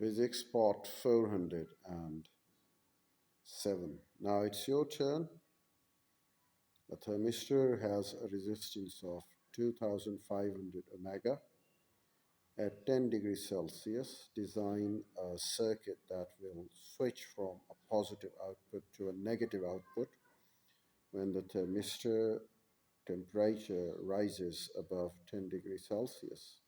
Physics part 407. Now it's your turn. A thermistor has a resistance of 2500 ohmega at 10 degrees Celsius. Design a circuit that will switch from a positive output to a negative output when the thermistor temperature rises above 10 degrees Celsius.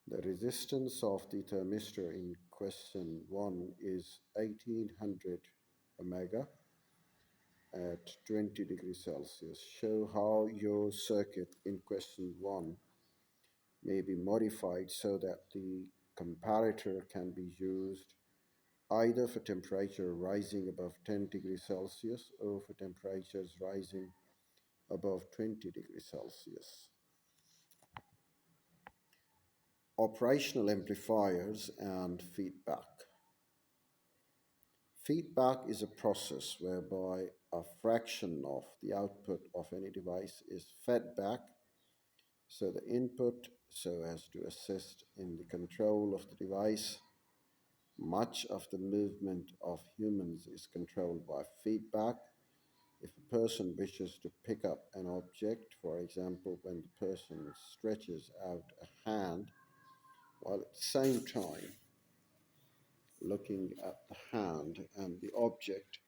The resistance of the thermistor in question 1 is 1800 ohmega at 20 degrees Celsius. Show how your circuit in question 1 may be modified so that the comparator can be used either for temperature rising above 10 degrees Celsius or for temperatures rising above 20 degrees Celsius. Operational amplifiers and feedback. Feedback is a process whereby a fraction of the output of any device is fed back so the input so as to assist in the control of the device. Much of the movement of humans is controlled by feedback. If a person wishes to pick up an object, for example, when the person stretches out a hand while at the same time looking at the hand and the object,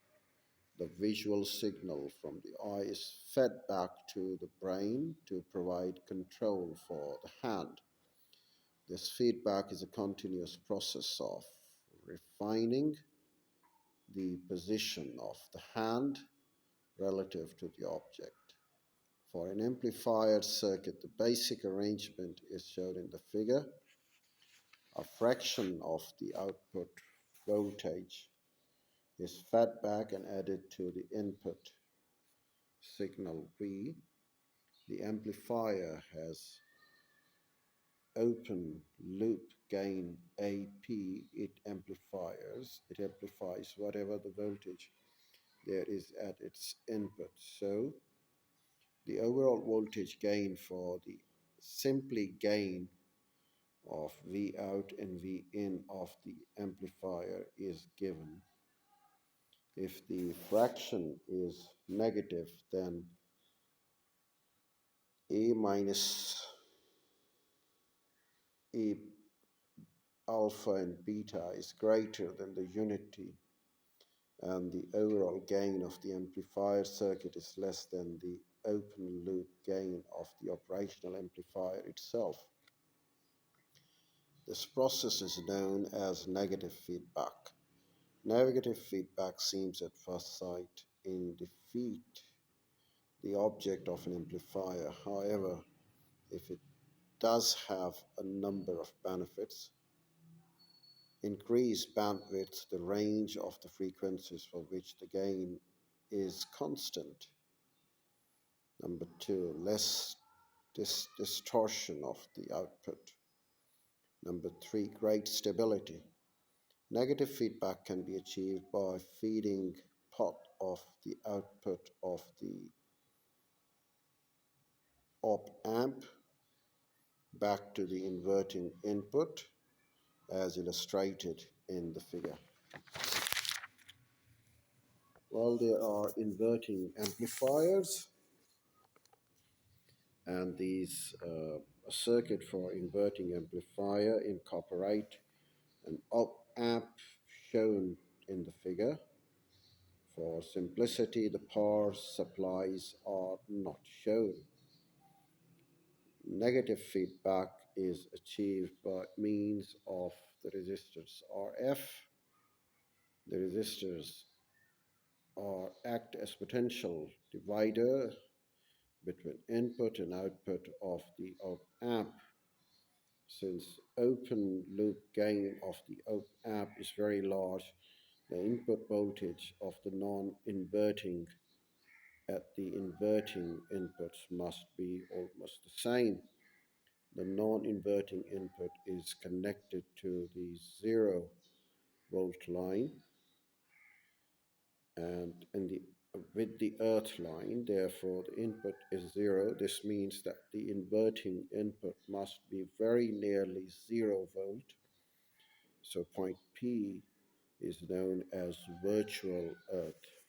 the visual signal from the eye is fed back to the brain to provide control for the hand. This feedback is a continuous process of refining the position of the hand relative to the object. For an amplifier circuit, the basic arrangement is shown in the figure. A fraction of the output voltage is fed back and added to the input signal V. The amplifier has open loop gain AP. It amplifies whatever the voltage there is at its input. So the overall voltage gain for the simply gain of V out and V in of the amplifier is given. If the fraction is negative, then A minus A alpha and beta is greater than the unity, and the overall gain of the amplifier circuit is less than the open loop gain of the operational amplifier itself. This process is known as negative feedback. Negative feedback seems at first sight in defeat the object of an amplifier. However, if it does have a number of benefits: increased bandwidth, the range of the frequencies for which the gain is constant. Number 2, less distortion of the output. Number 3, great stability. Negative feedback can be achieved by feeding part of the output of the op amp back to the inverting input as illustrated in the figure. Well, there are inverting amplifiers, and these a circuit for inverting amplifier incorporate an op amp shown in the figure. For simplicity, the power supplies are not shown. Negative feedback is achieved by means of the resistors RF. The resistors act as potential divider between input and output of the op amp. Since open loop gain of the op amp is very large, the input voltage of the non-inverting at the inverting inputs must be almost the same. The non-inverting input is connected to the 0 volt line and with the earth line. Therefore the input is 0. This means that the inverting input must be very nearly 0 volt So point P is known as virtual Earth.